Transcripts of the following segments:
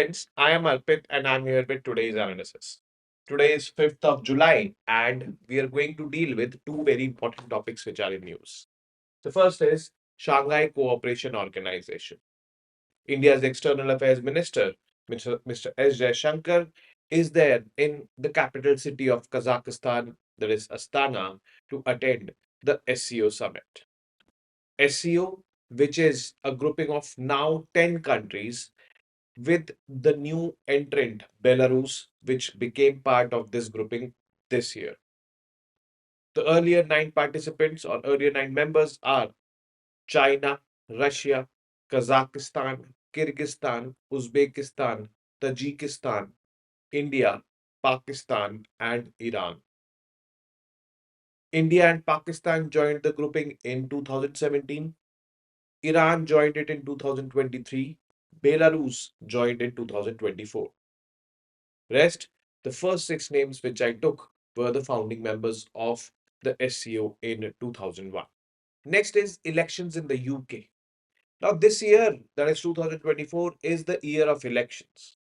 friends, I am Arpit and I'm here with today's analysis. Today is 5th of July and we are going to deal with two very important topics which are in news. The first is Shanghai Cooperation Organization. India's External Affairs Minister, Mr. S. Jaishankar, is there in the capital city of Kazakhstan, that is Astana, to attend the SCO summit. SCO, which is a grouping of now 10 countries with the new entrant Belarus, which became part of this grouping this year. The earlier nine participants or earlier nine members are China, Russia, Kazakhstan, Kyrgyzstan, Uzbekistan, Tajikistan, India, Pakistan, and Iran. India and Pakistan joined the grouping in 2017. Iran joined it in 2023. Belarus joined in 2024. Rest, the first six names which I took were the founding members of the SCO in 2001. Next is elections in the UK. Now, this year, that is 2024, is the year of elections.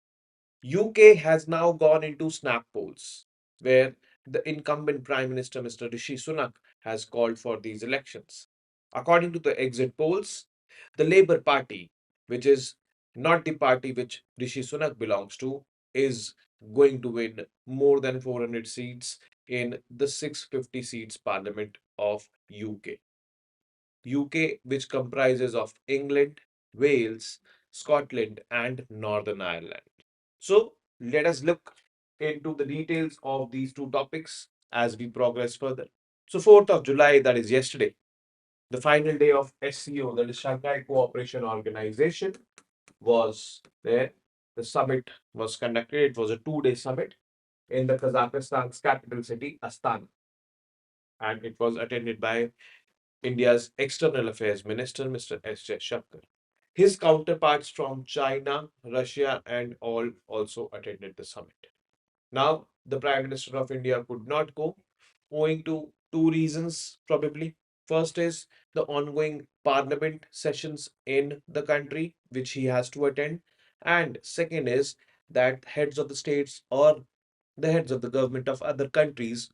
UK has now gone into snap polls, where the incumbent Prime Minister, Mr. Rishi Sunak, has called for these elections. According to the exit polls, the Labour Party, which is not the party which Rishi Sunak belongs to, is going to win more than 400 seats in the 650 seats parliament of UK. UK, which comprises of England, Wales, Scotland, and Northern Ireland. So let us look into the details of these two topics as we progress further. So 4th of July, that is yesterday, the final day of SCO, that is Shanghai Cooperation Organization, was there. The summit was conducted. It was a 2 day summit in the Kazakhstan's capital city, Astana. And it was attended by India's External Affairs Minister, Mr. S. Jaishankar. His counterparts from China, Russia, and all also attended the summit. Now, the Prime Minister of India could not go, owing to two reasons, probably. First is the ongoing parliament sessions in the country, which he has to attend. And second is that heads of the states or the heads of the government of other countries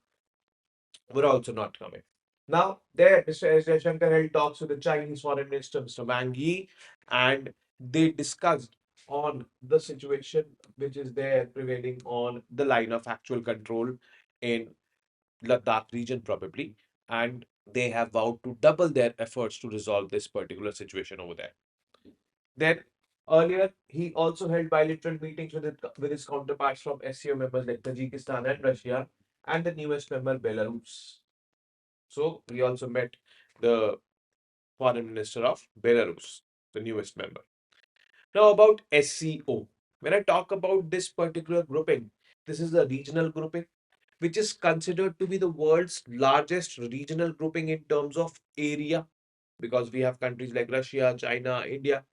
were also not coming. Now, there, Mr. S. Jaishankar held talks with the Chinese Foreign Minister, Mr. Wang Yi, and they discussed on the situation which is there prevailing on the line of actual control in Ladakh region, probably. And they have vowed to double their efforts to resolve this particular situation over there. Then, earlier, he also held bilateral meetings with his counterparts from SCO members like Tajikistan and Russia, and the newest member, Belarus. So we also met the foreign minister of Belarus, the newest member. Now about SCO. When I talk about this particular grouping, this is the regional grouping, which is considered to be the world's largest regional grouping in terms of area, because we have countries like Russia, China, India.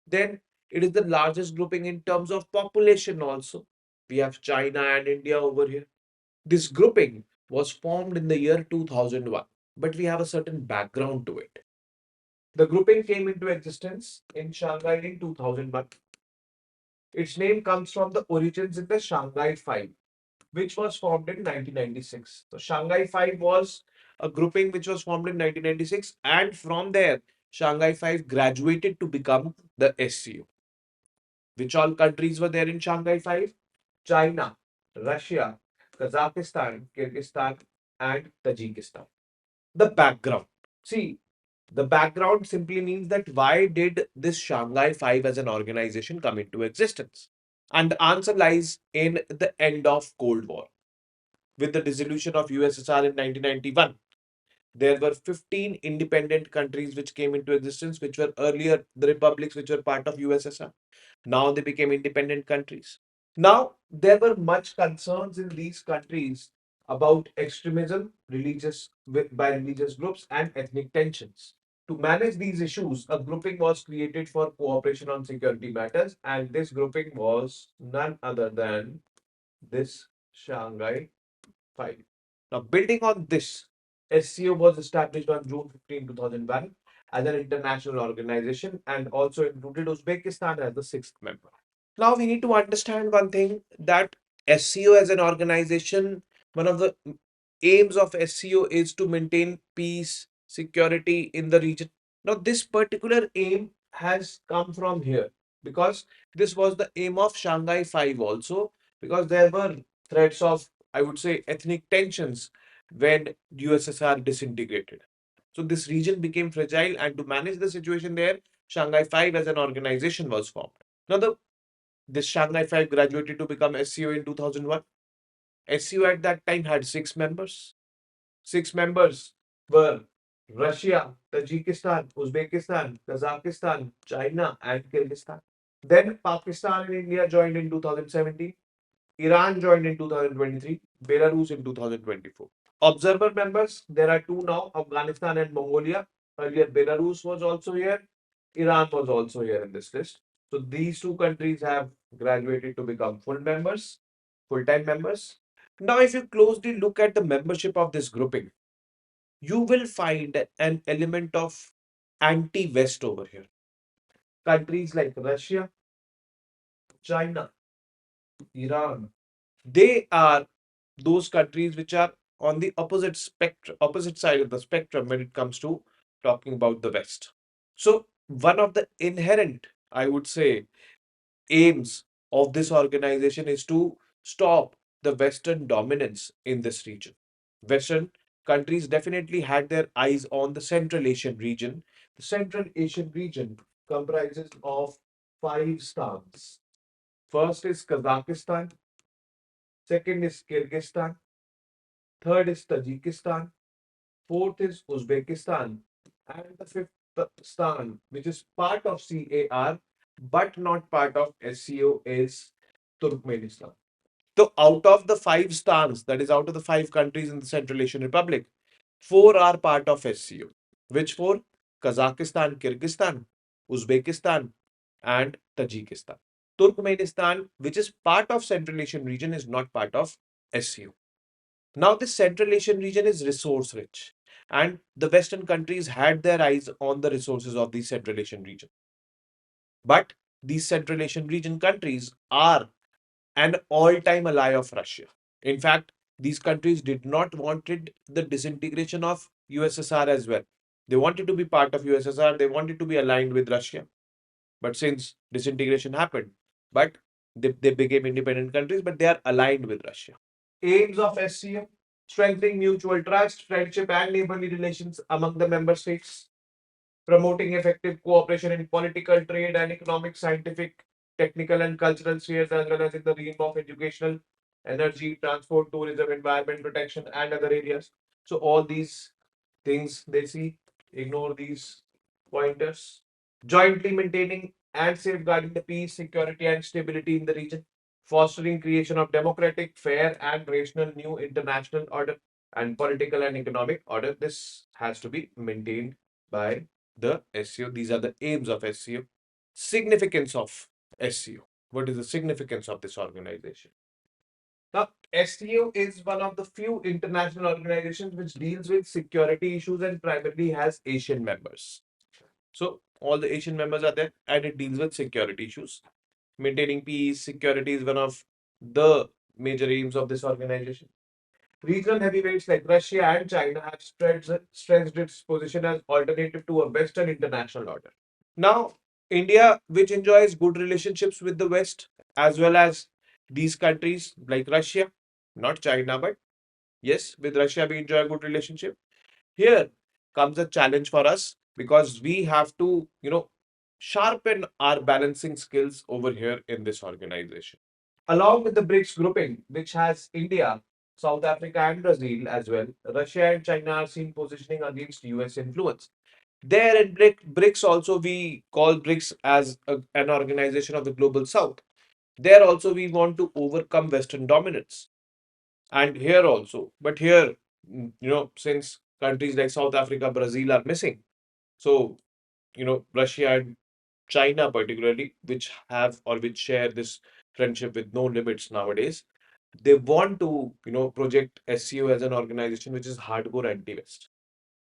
Then it is the largest grouping in terms of population also. We have China and India over here. This grouping was formed in the year 2001, but we have a certain background to it. The grouping came into existence in Shanghai in 2001. Its name comes from the origins in the Shanghai Five, which was formed in 1996. So, Shanghai Five was a grouping which was formed in 1996, and from there, Shanghai Five graduated to become the SCO. Which all countries were there in Shanghai Five? China, Russia, Kazakhstan, Kyrgyzstan, and Tajikistan. The background. See, the background simply means that why did this Shanghai Five as an organization come into existence? And the answer lies in the end of Cold War. With the dissolution of USSR in 1991, there were 15 independent countries which came into existence, which were earlier the republics which were part of USSR. Now they became independent countries. Now, there were much concerns in these countries about extremism, by religious groups, and ethnic tensions. To manage these issues, a grouping was created for cooperation on security matters, and this grouping was none other than this Shanghai Five. Now, building on this, SCO was established on June 15, 2001 as an international organization and also included Uzbekistan as the sixth member. Now we need to understand one thing, that SCO as an organization, one of the aims of SCO is to maintain peace, security in the region. Now, this particular aim has come from here because this was the aim of Shanghai 5 also, because there were threats of, I would say, ethnic tensions when USSR disintegrated. So this region became fragile, and to manage the situation there, Shanghai 5 as an organization was formed. Now, this Shanghai 5 graduated to become SCO in 2001. SCO at that time had six members. Six members were Russia, Tajikistan, Uzbekistan, Kazakhstan, China, and Kyrgyzstan. Then Pakistan and India joined in 2017. Iran joined in 2023. Belarus in 2024. Observer members, there are two now, Afghanistan and Mongolia. Earlier, Belarus was also here. Iran was also here in this list. So these two countries have graduated to become full members, full-time members. Now, if you closely look at the membership of this grouping, you will find an element of anti-West over here. Countries like Russia, China, Iran, they are those countries which are on the opposite spectrum, opposite side of the spectrum when it comes to talking about the West. So one of the inherent, I would say, aims of this organization is to stop the Western dominance in this region. Western countries definitely had their eyes on the Central Asian region. The Central Asian region comprises of five stans. First is Kazakhstan, second is Kyrgyzstan, third is Tajikistan, fourth is Uzbekistan, and the fifth stan, which is part of CAR but not part of SCO, is Turkmenistan. So, out of the five stans, that is, out of the five countries in the Central Asian Republic, four are part of SCO. Which four? Kazakhstan, Kyrgyzstan, Uzbekistan, and Tajikistan. Turkmenistan, which is part of Central Asian region, is not part of SCO. Now, this Central Asian region is resource rich, and the Western countries had their eyes on the resources of the Central Asian region. But these Central Asian region countries are an all-time ally of Russia. In fact, these countries did not wanted the disintegration of USSR as well. They wanted to be part of USSR, they wanted to be aligned with Russia. But since disintegration happened, but they became independent countries, but they are aligned with Russia. Aims of SCO: strengthening mutual trust, friendship, and neighborly relations among the member states, promoting effective cooperation in political, trade, and economic, scientific, technical, and cultural spheres, as well as in the realm of educational, energy, transport, tourism, environment protection, and other areas. So, all these things they see, ignore these pointers. Jointly maintaining and safeguarding the peace, security, and stability in the region, fostering creation of democratic, fair, and rational new international order and political and economic order. This has to be maintained by the SEO. These are the aims of SEO. Significance of SEO. What is the significance of this organization? Now, SEO is one of the few international organizations which deals with security issues and primarily has Asian members. So, all the Asian members are there and it deals with security issues. Maintaining peace, security is one of the major aims of this organization. Regional heavyweights like Russia and China have stressed its position as alternative to a Western international order. Now, India, which enjoys good relationships with the West, as well as these countries like Russia, not China, but yes, with Russia we enjoy a good relationship. Here comes a challenge for us because we have to, sharpen our balancing skills over here in this organization. Along with the BRICS grouping, which has India, South Africa, and Brazil as well, Russia and China are seen positioning against US influence. There in BRICS also, we call BRICS as an organization of the global South. There also, we want to overcome Western dominance. And here also, but here, since countries like South Africa, Brazil are missing, so, Russia and China particularly, which have or which share this friendship with no limits nowadays, they want to, project SCO as an organization which is hardcore anti-West.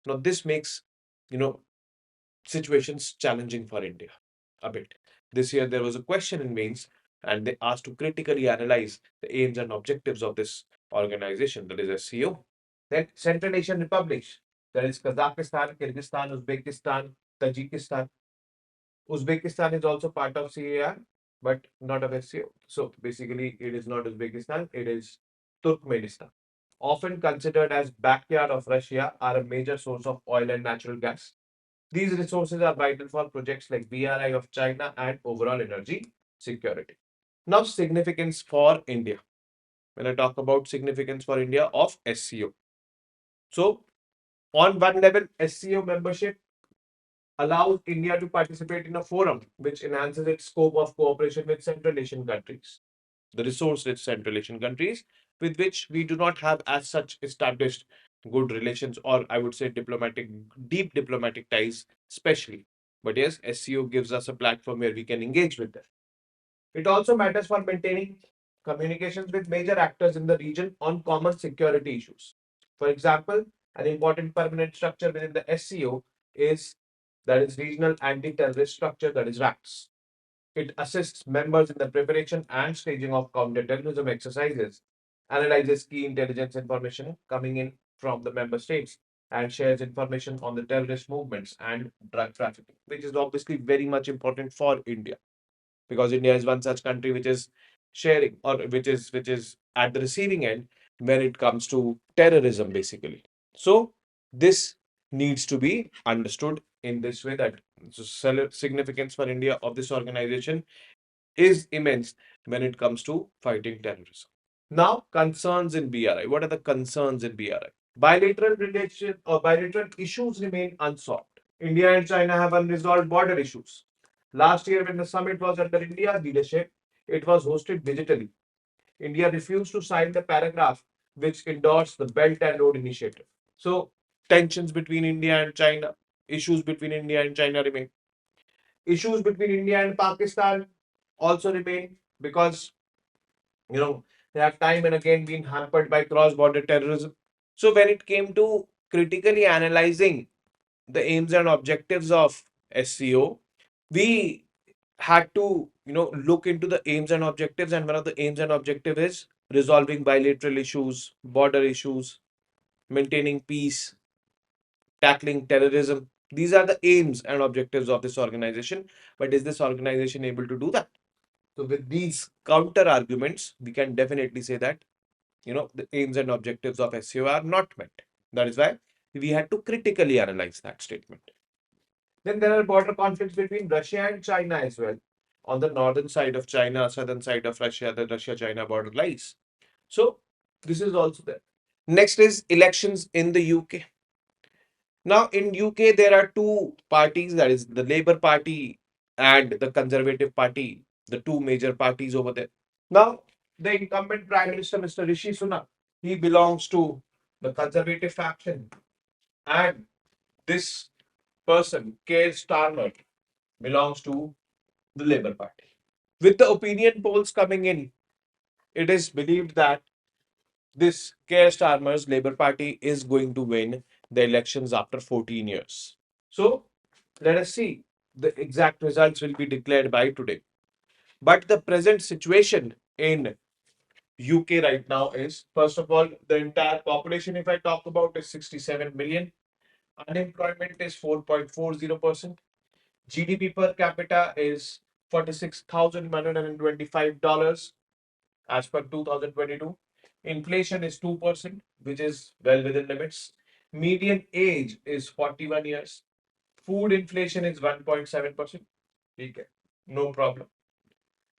Now, this makes, you know, situations challenging for India a bit. This year, there was a question in mains, and they asked to critically analyze the aims and objectives of this organization, that is SCO. Then Central Asian republics, that is Kazakhstan, Kyrgyzstan, Uzbekistan, Tajikistan. Uzbekistan is also part of CAR, but not of SCO. So basically, it is not Uzbekistan, it is Turkmenistan. Often considered as backyard of Russia, are a major source of oil and natural gas. These resources are vital for projects like BRI of China and overall energy security. Now, significance for India. When I talk about significance for India of SCO. So, on one level, SCO membership allows India to participate in a forum which enhances its scope of cooperation with Central Asian countries, the resource-rich Central Asian countries, with which we do not have as such established good relations, or I would say deep diplomatic ties, especially. But yes, SCO gives us a platform where we can engage with them. It also matters for maintaining communications with major actors in the region on common security issues. For example, an important permanent structure within the SCO is that is Regional Anti-Terrorist Structure, that is RACS. It assists members in the preparation and staging of counterterrorism exercises, analyzes key intelligence information coming in from the member states, and shares information on the terrorist movements and drug trafficking, which is obviously very much important for India, because India is one such country which is sharing, or which is at the receiving end when it comes to terrorism, basically. So this needs to be understood in this way, that significance for India of this organization is immense when it comes to fighting terrorism. Now, concerns in BRI. What are the concerns in BRI? Bilateral relation or bilateral issues remain unsolved. India and China have unresolved border issues. Last year, when the summit was under India's leadership, it was hosted digitally. India refused to sign the paragraph which endorsed the Belt and Road Initiative. So, tensions between India and China, issues between India and China remain. Issues between India and Pakistan also remain, because you know they have time and again been hampered by cross-border terrorism. So when it came to critically analyzing the aims and objectives of SCO, we had to look into the aims and objectives, and one of the aims and objective is resolving bilateral issues, border issues, maintaining peace, tackling terrorism. These are the aims and objectives of this organization. But is this organization able to do that? So with these counter arguments, we can definitely say that the aims and objectives of SEO are not met. That is why we had to critically analyze that statement. Then there are border conflicts between Russia and China as well. On the northern side of China, southern side of Russia, the Russia-China border lies. So this is also there. Next is elections in the UK. Now in UK there are two parties, that is the Labour Party and the Conservative Party, the two major parties over there. Now the incumbent Prime Minister, Mr. Rishi Sunak, he belongs to the Conservative faction, and this person, Keir Starmer, belongs to the Labour Party. With the opinion polls coming in, it is believed that this Keir Starmer's Labour Party is going to win the elections after 14 years. So let us see. The exact results will be declared by today. But the present situation in UK right now is, first of all, the entire population, if I talk about, is 67 million. Unemployment is 4.40%. GDP per capita is $46,125 as per 2022. Inflation is 2%, which is well within limits. Median age is 41 years. Food inflation is 1.7%. Okay, no problem.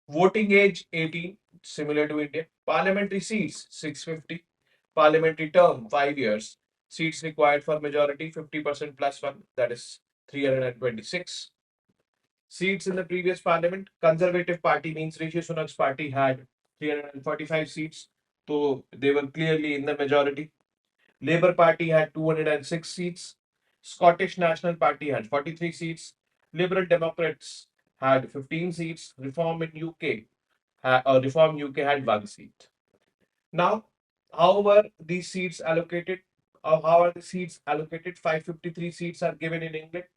Voting age 18, similar to India. Parliamentary seats 650. Parliamentary term 5 years. Seats required for majority 50% plus 1, that is 326. Seats in the previous parliament, Conservative Party means Rishi Sunak's party had 345 seats, so they were clearly in the majority. Labour Party had 206 seats. Scottish National Party had 43 seats. Liberal Democrats had 15 seats. Reform UK had 1 seat. Now, how were these seats allocated? How are the seats allocated? 553 seats are given in England.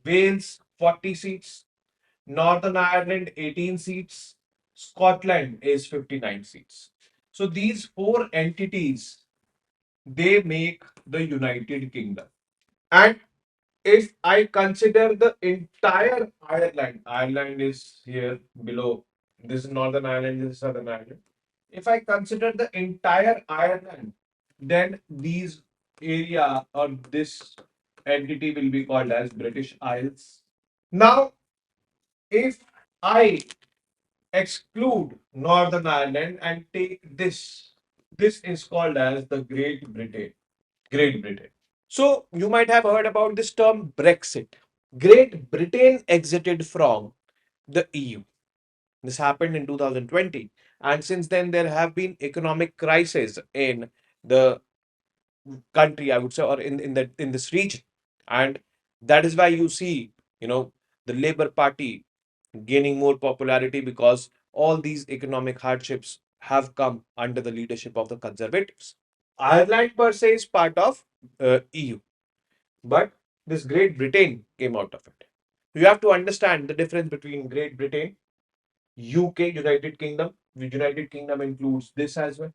Wales, 40 seats. Northern Ireland, 18 seats. Scotland is 59 seats. So these four entities, they make the United Kingdom. And if I consider the entire Ireland, Ireland is here below. This is Northern Ireland, this is Southern Ireland. If I consider the entire Ireland, then these area or this entity will be called as British Isles. Now, if I exclude Northern Ireland and take this is called as the Great Britain. Great Britain. So you might have heard about this term Brexit. Great Britain exited from the EU. This happened in 2020. And since then, there have been economic crises in the country, I would say, or in this region. And that is why you see, the Labour Party gaining more popularity because all these economic hardships have come under the leadership of the Conservatives. Ireland per se is part of EU, but this Great Britain came out of it. You have to understand the difference between Great Britain, UK, United Kingdom. The United Kingdom includes this as well.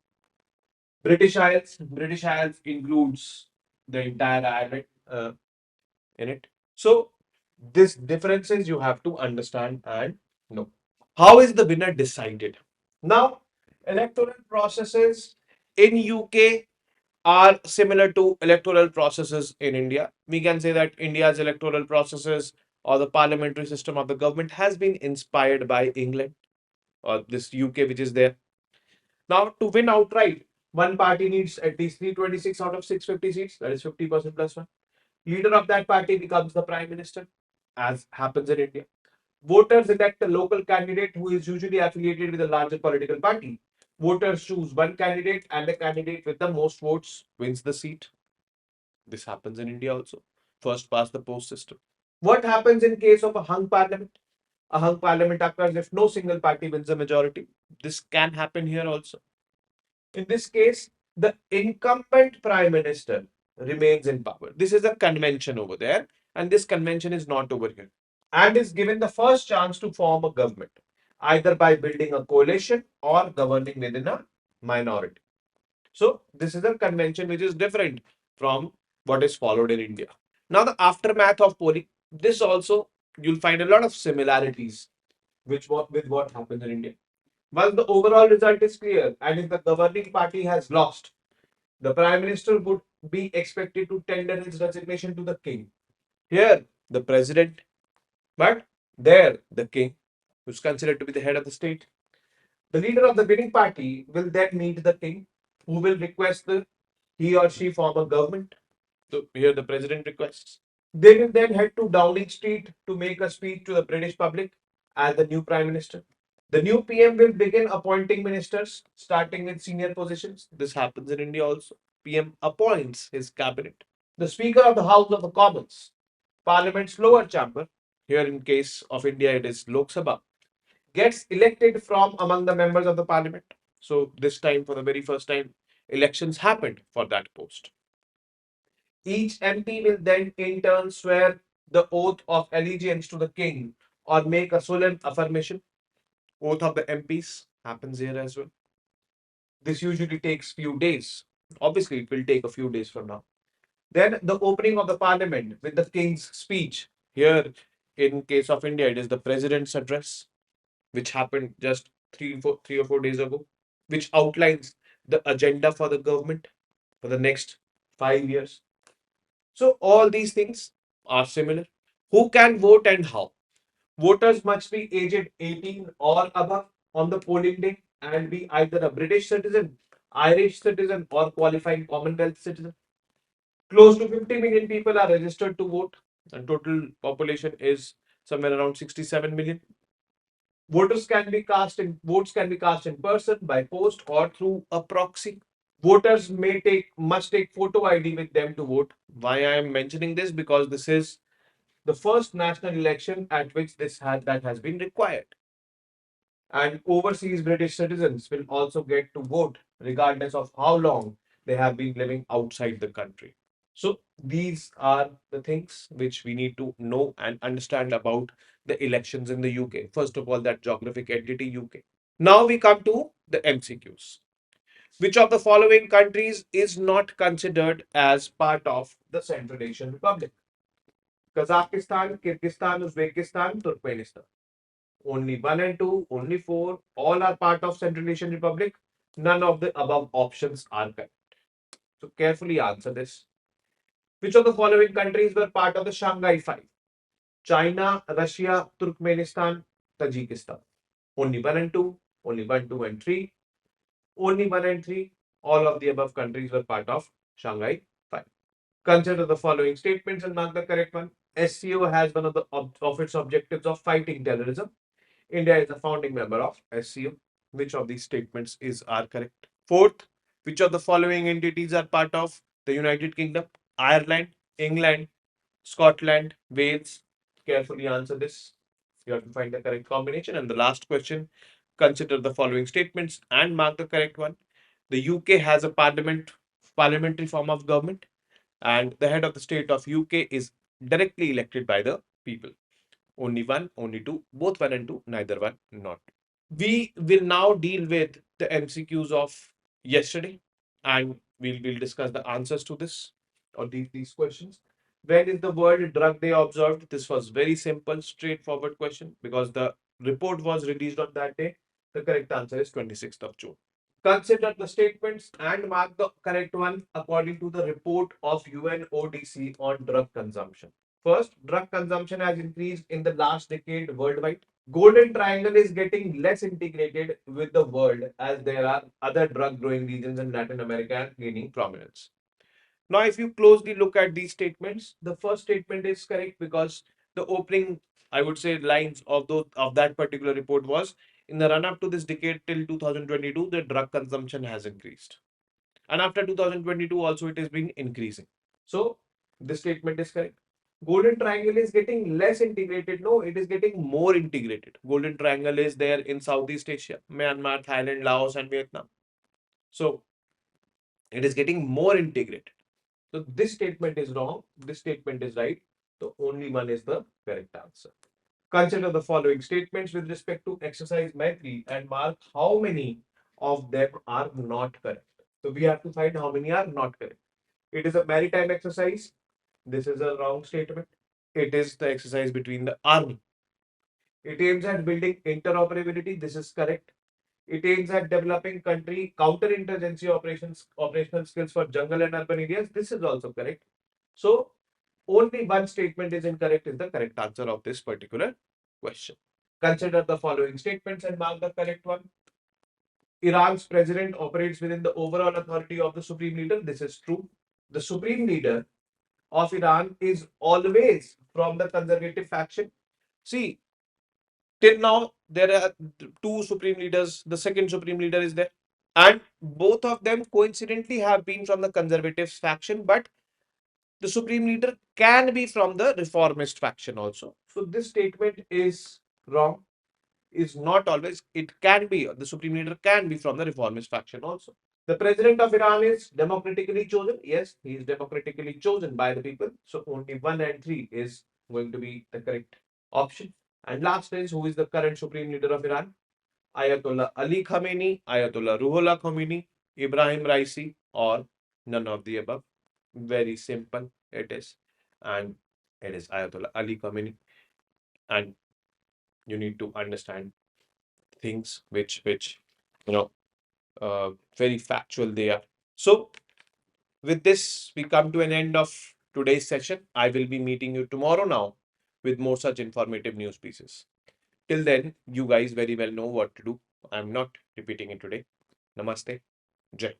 British Isles includes the entire Ireland in it. So this differences you have to understand and know. How is the winner decided? Now, electoral processes in UK are similar to electoral processes in India. We can say that India's electoral processes or the parliamentary system of the government has been inspired by England or this UK, which is there. Now, to win outright, one party needs at least 326 out of 650 seats, that is 50% plus one. Leader of that party becomes the prime minister, as happens in India. Voters elect a local candidate who is usually affiliated with a larger political party. Voters choose one candidate, and the candidate with the most votes wins the seat. This happens in India also. First past the post system. What happens in case of a hung parliament? A hung parliament occurs if no single party wins a majority. This can happen here also. In this case, the incumbent prime minister remains in power. This is a convention over there, and this convention is not over here. And is given the first chance to form a government, either by building a coalition or governing within a minority. So, this is a convention which is different from what is followed in India. Now, the aftermath of polling, this also you'll find a lot of similarities with what happens in India. Once the overall result is clear and if the governing party has lost, the prime minister would be expected to tender his resignation to the king. Here, the president, but there, the king, who's considered to be the head of the state. The leader of the winning party will then meet the king, who will request that he or she form a government. So here, the president requests. They will then head to Downing Street to make a speech to the British public as the new prime minister. The new PM will begin appointing ministers, starting with senior positions. This happens in India also. PM appoints his cabinet. The Speaker of the House of the Commons, Parliament's lower chamber, here in case of India it is Lok Sabha, gets elected from among the members of the Parliament. So this time, for the very first time, elections happened for that post. Each MP will then in turn swear the oath of allegiance to the king or make a solemn affirmation. Oath of the MPs happens here as well. This usually takes few days. Obviously, it will take a few days from now. Then the opening of the parliament with the king's speech. Here, in case of India, it is the president's address, which happened just 3 or 4 days ago, which outlines the agenda for the government for the next 5 years. So all these things are similar. Who can vote and how? Voters must be aged 18 or above on the polling day and be either a British citizen, Irish citizen, or qualifying Commonwealth citizen. Close to 50 million people are registered to vote, and total population is somewhere around 67 million. Votes can be cast in person, by post, or through a proxy. Voters must take photo ID with them to vote. Why I am mentioning this? Because this is the first national election at which that has been required. And overseas British citizens will also get to vote regardless of how long they have been living outside the country. So these are the things which we need to know and understand about the elections in the UK. First of all, that geographic entity UK. Now we come to the MCQs. Which of the following countries is not considered as part of the Central Asian Republic? Kazakhstan, Kyrgyzstan, Uzbekistan, Turkmenistan. Only one and two, only four, all are part of Central Asian Republic. None of the above options are correct. So carefully answer this. Which of the following countries were part of the Shanghai Five? China, Russia, Turkmenistan, Tajikistan. Only one and two, only one, two, and three, only one and three. All of the above countries were part of Shanghai Five. Consider the following statements and mark the correct one. SCO has one of of its objectives of fighting terrorism. India is a founding member of SCO. Which of these statements is are correct? Fourth, which of the following entities are part of the United Kingdom? Ireland, England, Scotland, Wales. Carefully answer this. You have to find the correct combination. And the last question, consider the following statements and mark the correct one. The UK has a parliamentary form of government, and the head of the state of UK is directly elected by the people. Only one, only two, both one and two, neither one, not. We will now deal with the MCQs of yesterday, and we'll discuss the answers to this or these questions. When is the World Drug Day observed? This was very simple, straightforward question because the report was released on that day. The correct answer is 26th of June. Consider the statements and mark the correct one according to the report of UNODC on drug consumption. First, drug consumption has increased in the last decade worldwide. Golden Triangle is getting less integrated with the world as there are other drug growing regions in Latin America gaining prominence. Now, if you closely look at these statements, the first statement is correct because the opening, I would say, lines of those of that particular report was in the run up to this decade till 2022, the drug consumption has increased, and after 2022 also it is being increasing. So this statement is correct. Golden Triangle is getting less integrated. No, it is getting more integrated. Golden Triangle is there in Southeast Asia, Myanmar, Thailand, Laos, and Vietnam. So it is getting more integrated. So this statement is wrong. This statement is right. So only one is the correct answer. Consider the following statements with respect to exercise method and mark how many of them are not correct. So we have to find how many are not correct. It is a maritime exercise. This is a wrong statement. It is the exercise between the army. It aims at building interoperability. This is correct. It aims at developing country counterinsurgency operational skills for jungle and urban areas. This is also correct. So only one statement is incorrect is the correct answer of this particular question. Consider the following statements and mark the correct one. Iran's president operates within the overall authority of the supreme leader. This is true. The supreme leader of Iran is always from the conservative faction. See, till now there are two supreme leaders. The second supreme leader is there, and both of them coincidentally have been from the conservative faction, but the supreme leader can be from the reformist faction also. So this statement is wrong. Is not always. It can be the supreme leader can be from the reformist faction also. The president of Iran is democratically chosen. Yes, he is democratically chosen by the people. So only one and three is going to be the correct option. And last is who is the current supreme leader of Iran? Ayatollah Ali Khamenei, Ayatollah Ruhollah Khomeini, Ibrahim Raisi, or none of the above. Very simple it is. And it is Ayatollah Ali Khamenei. And you need to understand things which you know very factual they are. So with this, we come to an end of today's session. I will be meeting you tomorrow now with more such informative news pieces. Till then, you guys very well know what to do. I'm not repeating it today. Namaste. Jai.